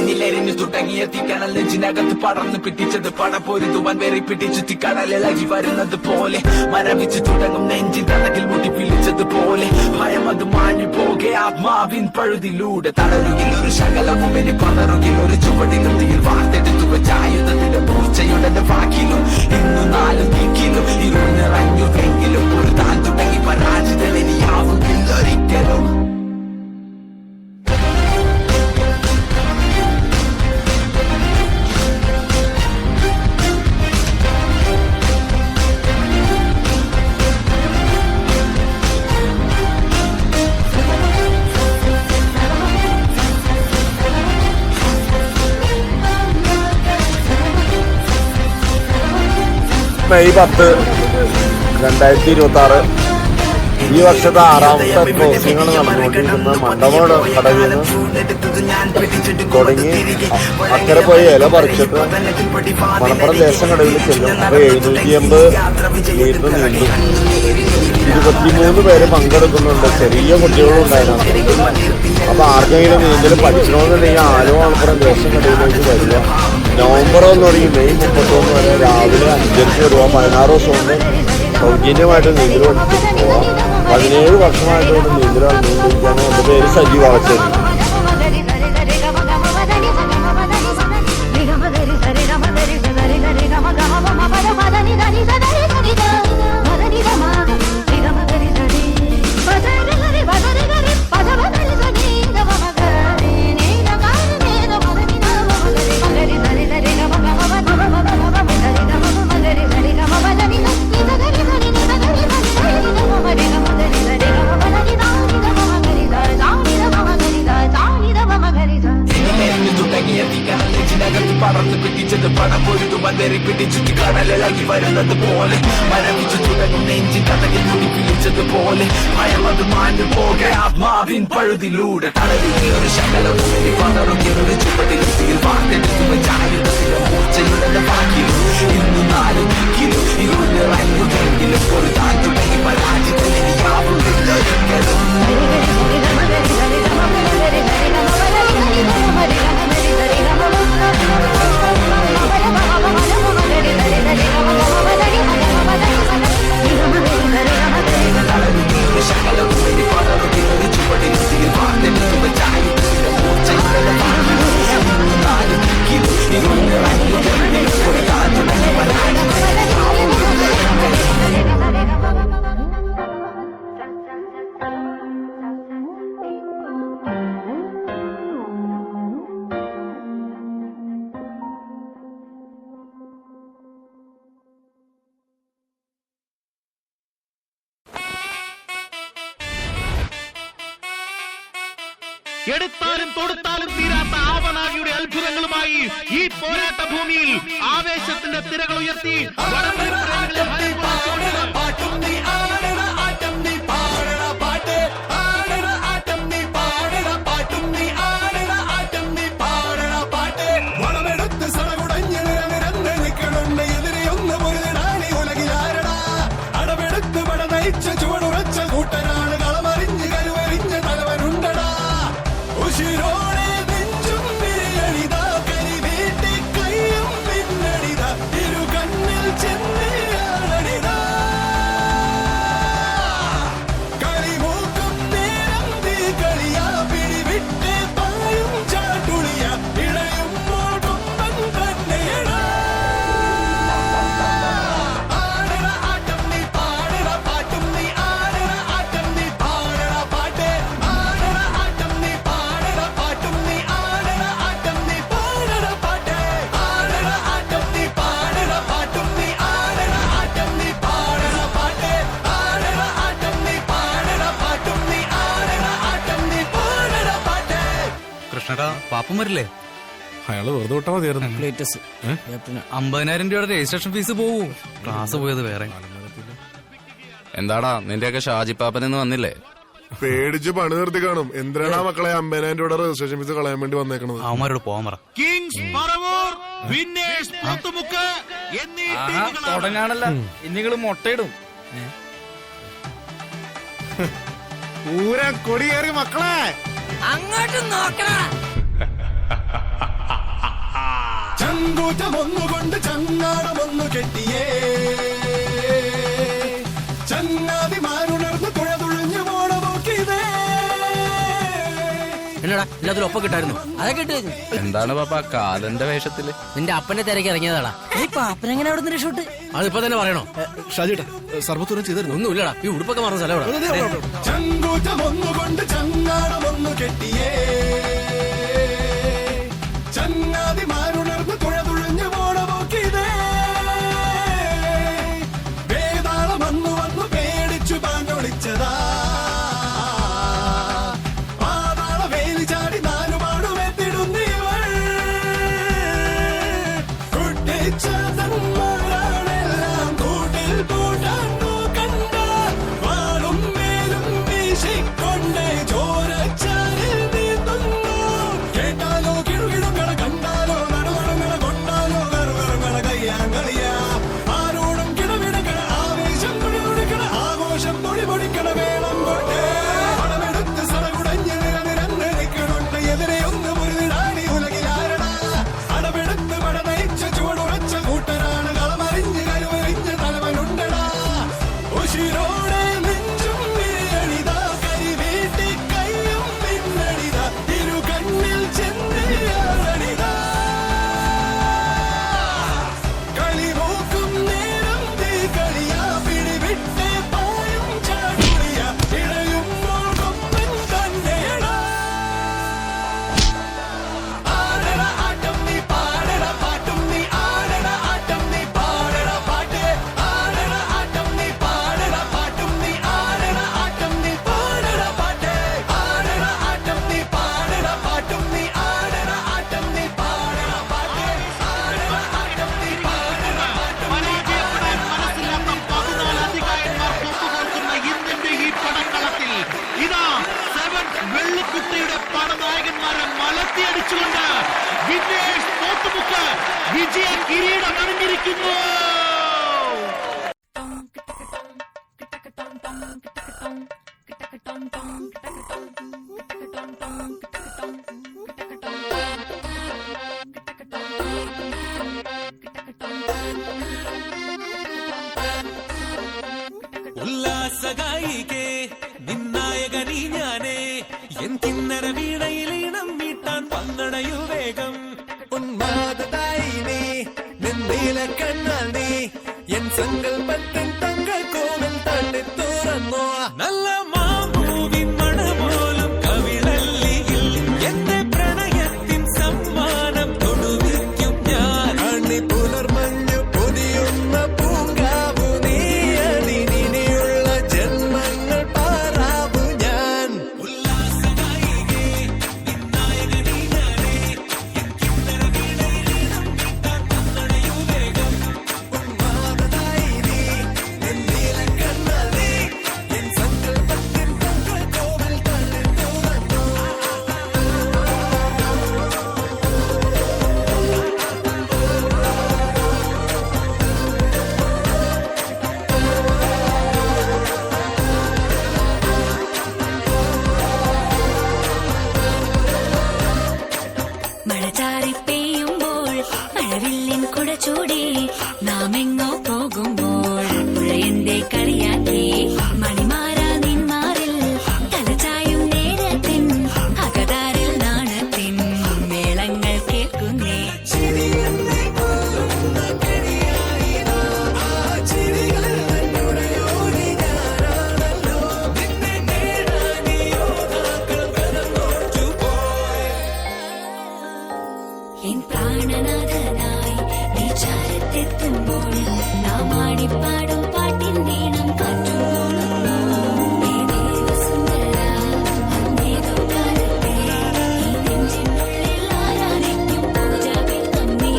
നിന്നിലെരിഞ്ഞു തുടങ്ങിയ തീക്കണൽ നെഞ്ചിനകത്ത് പടർന്നു പിടിച്ചത് പടപൊരുതുവാൻ വേറി പിടിച്ചു തീക്കടലിളകി വരുന്നത് പോലെ മരവിച്ചു തുടങ്ങും നെഞ്ചിൻ തടകിൽ മുട്ടി പിടിച്ചതുപോലെ ഭയം അത് മാഞ്ഞു പോകെ ആത്മാവിൻ പഴുതിലൂടെ തളരുകിൽ ഒരു ശകലവും ഇനി പതറുകിൽ ഒരു ചുവടിലും തീയിൽ വാർത്തെടുത്തു വെച്ചായുധത്തിന്റെ മൂർച്ചയുടെ വാക്കിലും ഇന്നു നാലും ദിക്കിലും ഇരുൾ നിറഞ്ഞുവെങ്കിലും ഒരു താൻ തുടങ്ങി പരാജിതൻ ഇനിയാവുകില്ല ഒരിക്കലും. മെയ് 10, 2026 ഈ വർഷത്തെ 6ാമത്തെ ക്രോസിങ്ങൾ നടന്നുകൊണ്ടിരിക്കുന്ന മണ്ടമോട് കടവിൽ നിന്ന് തുടങ്ങി അക്കരെ പോയി ഇല പറിച്ചിട്ട് മലപ്പുറം ദേശം കടവിൽ ചെല്ലും. അപ്പോൾ 780 മീറ്റർ നീണ്ടു. 23 പേര് പങ്കെടുക്കുന്നുണ്ട്. ചെറിയ കുട്ടികളും ഉണ്ടായിരുന്നു. അപ്പോൾ ആർക്കെങ്കിലും നീന്തൽ പഠിക്കണമെന്നുണ്ടെങ്കിൽ ആലോ മലപ്പുറം ദേശം കടവിലേക്ക് വരിക. നവംബർ 1 തുടങ്ങി മെയ് 31 വരെ രാവിലെ 5:00 വരിക. 16 ദിവസം കൊണ്ട് സൗജന്യമായിട്ട് നീന്തൽ പഠിച്ചിട്ട് പോവാം. 17 വർഷമായിട്ടുകൊണ്ട് നീന്തൽ നീന്തിരിക്കുകയാണ്. എൻ്റെ പേര് സജീവ് വളച്ചേരി. പടർന്നു പിടിച്ചത് പടപൊരുതുവാൻ വേറി പിടിച്ചു കടലിളകി വരുന്നത് പോലെ മരവിച്ചു തുടങ്ങും നെഞ്ചിൻ കഥകിൽ മുടി പിടിച്ചതുപോലെ ഭയം അത് മാഞ്ഞു പോകെ ആത്മാവിൻ പഴുതിലൂടെ തളരുകിൽ ഒരു ശകലവും പതറുകിൽ ഒരു ചുവടിലും തീയിൽ വാർത്തെടുത്തു വെച്ചായുധത്തിന്റെ മൂർച്ചയുടെ വാക്കിലും ഇന്നു നാലും ദിക്കിലും ഇരുൾ നിറഞ്ഞുവെങ്കിലും ഒരു താൻ തുടങ്ങി പരാജിതൻ ഇനിയാവുകില്ല ഒരിക്കലും. എടുത്താലും തൊടുത്താലും തീരാത്ത ആവനാഴിയുടെ അത്ഭുതങ്ങളുമായി ഈ പോരാട്ട ഭൂമിയിൽ ആവേശത്തിന്റെ തിരകൾ ഉയർത്തി ചുവടുറച്ച കൂട്ടനാണ് കളമറിഞ്ഞ് കരുവരിഞ്ഞ തലവനുണ്ടടാ ഉശിരോടെ നെഞ്ചും പിരിയണിതാ കരി വീട്ടി കയ്യും പിന്നണിതാ ഇരു കണ്ണിൽ ചെന്നയാളണിതാ കളിമൂക്കും നേരം തീ കളിയാ പിടിവിട്ട് പായും ചാട്ടുളിയ ഇടയുമ്പോൾ കൊമ്പൻ തന്നെയടാ ആടണ ആട്ടം നീ പാടണ പാട്ടും നീ ആടണ ആട്ടം നീ പാടണ പാട്ട് ആടണ ആട്ടം നീ പാടണ പാട്ടും നീ ആടണ ആട്ടം നീ പാടണ പാട്ട് ആടണ ആട്ടം നീ പാടണ പാട്ടും നീ ആടണ ആട്ടം നീ പാടണ പാട്ട് ആടണ ആട്ടം നീ പാടണ പാട്ടും നീ ആടണ ആട്ടം നീ പാടണ പാട്ട്. കൃഷ്ണടാ പാപ്പം വരില്ലേ? അയാള് വെറുതെ വിട്ടാ മതിയായിരുന്നു. 50,000 രൂപയുടെ രജിസ്ട്രേഷൻ ഫീസ് പോവൂ. ക്ലാസ് പോയത് വേറെ. എന്താടാ നിന്റെയൊക്കെ ഷാജിപ്പാപ്പനെന്ന് വന്നില്ലേ? പേടിച്ച് പണി നിർത്തി കാണും. എന്തിനാണ് മക്കളെ 50,000 രൂപയുടെ രജിസ്ട്രേഷൻ ഫീസ് കളയാൻ വേണ്ടി വന്നേക്കണത്? അവന്മാരോട് പോവാൻ പറ. കിങ്സ് പറവൂർ, വിന്നേഴ്സ് പോത്തുമുക്ക് എന്നീ ടീമുകളാണ്. തുടങ്ങാണല്ലോ ഇനിങ്ങള് മുട്ടയിടും. പൂരം കൊടിയേറി മക്കളെ അങ്ങോട്ട് നോക്കണ ചങ്കൂറ്റമൊന്നുകൊണ്ട് ചങ്ങാടമൊന്നു കെട്ടിയേ ചങ്ങാതിമാരുണർന്ന് തുഴതുഴഞ്ഞു പോണ നോക്കിയതേ. എന്നടാ എല്ലാത്തിലും ഒപ്പം കിട്ടായിരുന്നു അതൊക്കെ ഇട്ട് കഴിഞ്ഞു. എന്താണ് പാപ്പ കാലന്റെ വേഷത്തില്? നിന്റെ അപ്പന്റെ തിരക്ക് ഇറങ്ങിയതാടാ. അപ്പനെങ്ങനെ അവിടെ നിന്ന് ഷൂട്ട് അതിപ്പോ തന്നെ പറയണോ? ഷാജിട്ടാ സർവത്തൂരം ചെയ്തിരുന്നു. ഒന്നുമില്ലടാ, ഈ ഉടുപ്പൊക്കെ മാറുന്ന സ്ഥലം ഇവിടെ. ചങ്കൂറ്റമൊന്നുകൊണ്ട് ചങ്ങാടമൊന്നു കെട്ടിയേ ചങ്ങാതിമാരുണർന്ന് തുഴതുഴഞ്ഞു പോണ നോക്കിയതേ. വേതാളം വന്നു വന്നു പേടിച്ചു പാഞ്ഞൊളിച്ചതാ പാതാള വേലി ചാടി നാലുപാടുമെത്തിടുന്നീവൾ കുട്ടിച്ചതന്മാരാണെല്ലാം കൂട്ടിൽ കൂട്ടാൻ നോക്കണ്ട വാളും മേലും വീശിക്കൊണ്ട് ചോരച്ചാലിൽ നീന്തുന്നു. കേട്ടാലോ കിടുകിടുങ്ങണ കണ്ടാലോ നടുവണങ്ങണ കൊണ്ടാലോ കറുകറുങ്ങണ കയ്യാങ്കളിയാ ആരോടും കിടവിടക്കണ ആവേശം തുടിതുടിക്കണ ആഘോഷം പൊടിപൊടിക്കണ വേളം കൊണ്ട് പണമെടുത്ത് സടകുടഞ്ഞ് നിരനിരന്ന് നിൽക്കണുണ്ട് എതിരെ ഒന്ന് മുരുതിടാടി ഉലകിലാരടാ അടവെടുത്ത് പട നയിച്ച ചുവടുറച്ച കൂട്ടരാണ് കളമറിഞ്ഞ് കരുവറിഞ്ഞ് തലവനുണ്ടടാ ഉശിരോടെ നെഞ്ചും വിരിയണിതാ കരി വീട്ടി കയ്യും പിന്നണിതാ ഇരു കണ്ണിൽ ചെന്നിയാറണിതാ കളി നോക്കും നേരം തീ കളിയാ പിടിവിട്ടേ പായും ചാടുളിയ ഇഴയുമ്പോൾ കൊമ്പൻ തന്നെയടാ ആടട ആട്ടം നീ പാടട പാട്ടും നീ ആടട ആട്ടം നീ പാടട പാട്ട് ആടട ആട്ടം നീ പാടട പാട്ടും നീ ആടട ആട്ടം നീ പാടട പാട്ട് ആടട ആട്ടം നീ പാടട പാട്ടും നീ ആടട ആട്ടം നീ പാടട പാട്ട് ആടട ആട്ടം നീ പാടട പാട്ടും പരാജയപ്പെടാൻ മനസ്സില്ലാത്ത 14 അധികായന്മാർ ഒത്തുകോർക്കുന്ന ഇന്നിന്റെ ഈ പടക്കളത്തിൽ ഇതാ 7 വെള്ളിക്കുട്ടിയുടെ പടനായകന്മാരെ മലത്തിയടിച്ചുകൊണ്ട് വിന്നേഴ്സ് നോട്ടുബുക്ക് വിജയ കിരീടം അണിഞ്ഞിരിക്കുന്നു. ഉല്ലാസഗായികേ നിന്നായകനീ ഞാനേ എൻ കിന്നര വീണയിലീണം മീട്ടാൻ പന്നടയു വേഗം ഉന്മാദതായി നീ നിന്നീല കണ്ണാൽ നീ എൻ സങ്കൽപ്പത്തിൻ തങ്കൾ കോവൽ തള്ളി തുറന്നോ നല്ല മാമൂവിൻ മണമോലും കവിളല്ലിയിൽ എന്റെ പ്രണയത്തിൻ സമ്മാനം തൊടുവിക്കും ഞാൻ അണി പുലർമഞ്ഞു പൊതിയുന്ന പൂങ്കാവു നീ അതിനിയുള്ള ജന്മങ്ങൾ പാറാവു ഞാൻ ഉല്ലാസനായികേ നിന്നായകനീ ഞാനേ എൻ കിന്നര വീണയിലീണം മീട്ടാൻ പന്നടയു വേഗം ഉന്മാദതായി നീ നിന്നീല കണ്ണാൽ നീ എൻ സങ്കൽപ്പത്തിൻ തങ്കൾ കോവൽ തള്ളി തുറന്നോ മഴ ചാറി പെയ്യുമ്പോൾ മഴവില്ലിൻ കുട ചൂടി നാം എങ്ങോ പോകുമ്പോൾ പുഴയന്റെ കളിയാക്കി മണിമാരാ നിന്മാറിൽ തലചായും നേരത്തിൻ അകതാരിൽ നാണത്തിൻ മേളങ്ങൾ കേൾക്കുന്നേ. ചിരിയെന്നെ കൊല്ലുന്ന കണിയായിരോ ആ ചിരികൾ തന്നുടെ ഓടി ഞാനാണല്ലോ നിന്നെ നേടാനീ യോദ്ധാക്കൾ വെറുന്നോട്ടു പോയി എൻ പ്രാണനാഥനായി നീ ചാരത്തെത്തുമ്പോൾ നാം ആടിപ്പാടും പാട്ടിൻ നീണം കാറ്റുപോളുന്നു. സുന്ദര അന്നേതോ കാലത്തെ ഈ നെഞ്ചിനുള്ളിൽ ആരാധിക്കും പൂജാവിൽ തമ്മി.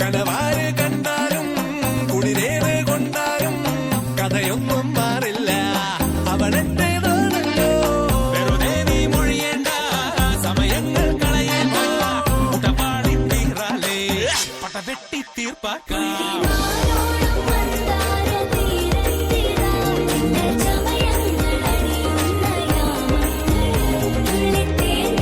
കനവാര് കണ്ടാലും കുളിരേവ് കൊണ്ടാലും കഥയൊന്നും മാറില്ല അവനെത്തേതാണല്ലോ വെറുതെ നീ മൊഴിയേണ്ട സമയങ്ങൾ കളയേണ്ട മുട്ടപാടി തീറാലേ പടവെട്ടി തീർപ്പാക്കാം ആരോടും മന്ദാര തീരത്തിലാ നിന്റെ ചമയങ്ങൾ അണിയുന്ന യാമങ്ങളിൽ തുള്ളിത്തേൻ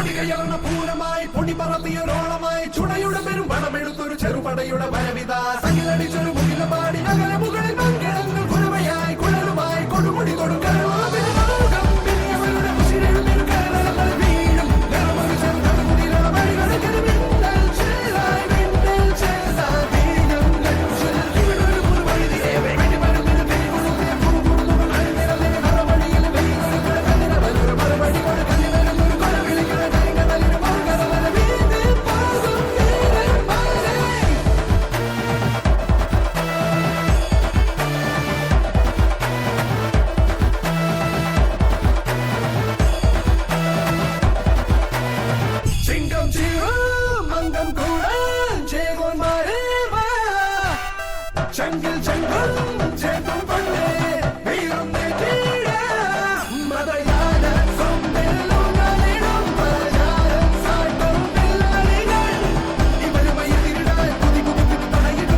കൊടികയറണ പൂരമായി പൊടി പറത്തിയൊരോളമായി ചുണയുടെ പെരും പണമെടുത്തൊരു ചെറുപടയുടെ വരവിത സകിലടിച്ചൊരു മുകിലപാടി അകല മുകളിൽ മംഗളങ്ങൾ കുരവയായി കുഴലുമായി കൊടുമുടി കൊടുക്കൽ ചെങ്കിൽ ചെങ്കൾ ചേർത്തും പണ്ടേ വീറും നെറ്റിയിട മതയാന സ്വന്തം പലചാരം സാട്ടും പിള്ളാരികൾ ഇവരുമായി തിരിടാൻ കുതി കുതി കുതി പണയിട്ട്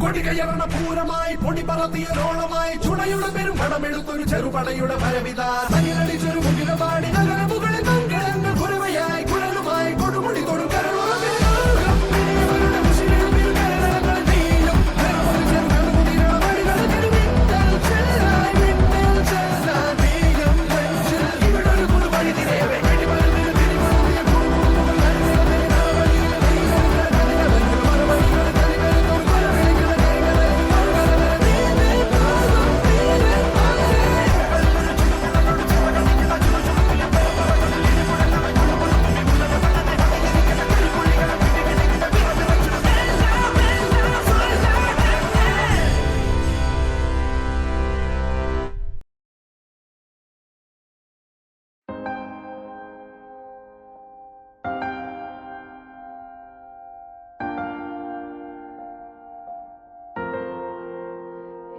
കൊടികയറണ പൂരമായി പൊടി പറത്തിയൊരോളമായി ചുണയുടെ പെരും പണമെടുത്തൊരു ചെറുപടയുടെ വരവിത സകിലടിച്ചൊരു മുകിലപാടി നഗര മുകളിൽ മംഗളങ്ങൾ കുരവയായി കുഴലുമായി കൊടുമുടി കൊടുക്കൽ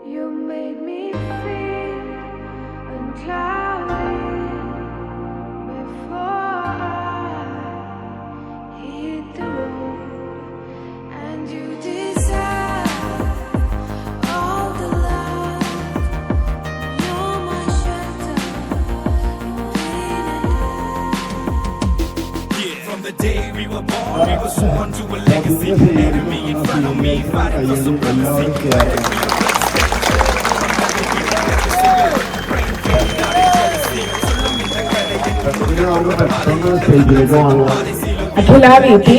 You made me feel uncloudy before I hit the road, and you deserve all the love. You're my shelter, From the day we were born, we were sworn to a legacy. Enemy in front of me, fighting for supremacy. അഖില വീതി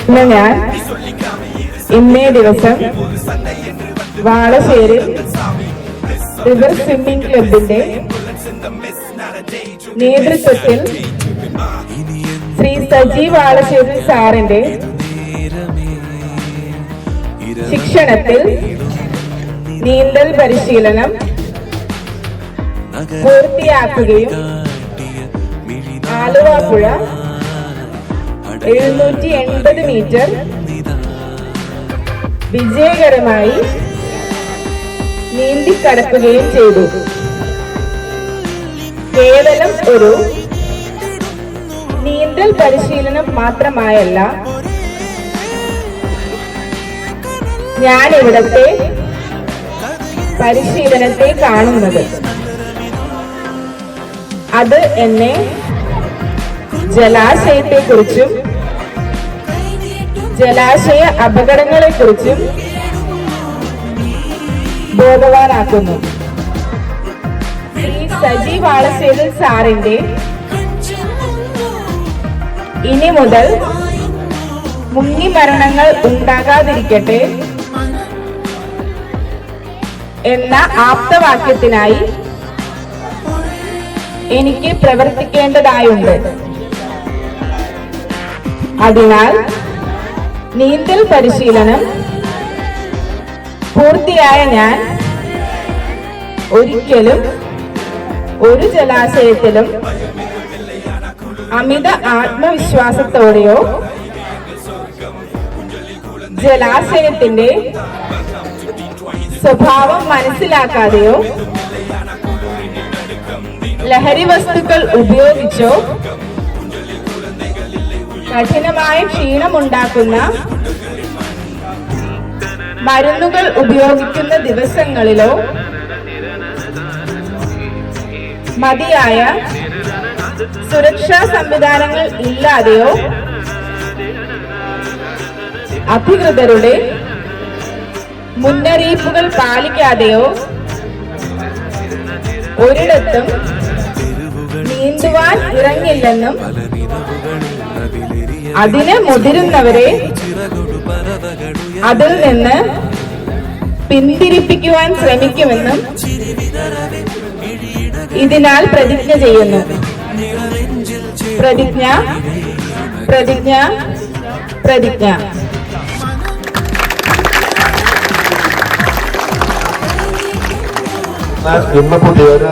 ഇന്ന് ഞാൻ ഇന്നേ ദിവസം Valassery river swimming ക്ലബിന്റെ നേതൃത്വത്തിൽ ശ്രീ സജി വാളശ്ശേരി സാറിന്റെ ശിക്ഷണത്തിൽ നീന്തൽ പരിശീലനം പൂർത്തിയാക്കുകയും ആലുവ പുഴ 780 മീറ്റർ വിജയകരമായി നീന്തിക്കടക്കുകയും ചെയ്തു. കേവലം ഒരു നീന്തൽ പരിശീലനം മാത്രമായല്ല ഞാൻ ഇവിടത്തെ പരിശീലനത്തെ കാണുന്നത്. അത് എന്നെ ജലാശയത്തെക്കുറിച്ചും ജലാശയ അപകടങ്ങളെക്കുറിച്ചും ബോധവാനാക്കുന്നു. ശ്രീ സജി വാളശ്ശേരി സാറിന്റെ ഇനി മുതൽ മുങ്ങിമരണങ്ങൾ ഉണ്ടാകാതിരിക്കട്ടെ എന്ന ആപ്തവാക്യത്തിനായി എനിക്ക് പ്രവർത്തിക്കേണ്ടതായുണ്ട്. അതിനാൽ നീന്തൽ പരിശീലനം പൂർത്തിയായ ഞാൻ ഒരിക്കലും ഒരു ജലാശയത്തിലും അമിത ആത്മവിശ്വാസത്തോടെയോ ജലാശയത്തിന്റെ സ്വഭാവം മനസ്സിലാക്കാതെയോ ലഹരി വസ്തുക്കൾ ഉപയോഗിച്ചോ കഠിനമായ ക്ഷീണമുണ്ടാക്കുന്ന മരുന്നുകൾ ഉപയോഗിക്കുന്ന ദിവസങ്ങളിലോ മതിയായ സുരക്ഷാ സംവിധാനങ്ങൾ ഇല്ലാതെയോ അധികൃതരുടെ മുന്നറിയിപ്പുകൾ പാലിക്കാതെയോ ഒരിടത്തും നീന്തുവാൻ ഇറങ്ങില്ലെന്നും അതിന് മുതിരുന്നവരെ അതിൽ നിന്ന് പിന്തിരിപ്പിക്കുവാൻ ശ്രമിക്കുമെന്നും ഇതിനാൽ പ്രതിജ്ഞ ചെയ്യുന്നു. പ്രതിജ്ഞ പ്രതിജ്ഞ പ്രതിജ്ഞ. ഇന്ന് പുതിയൊരു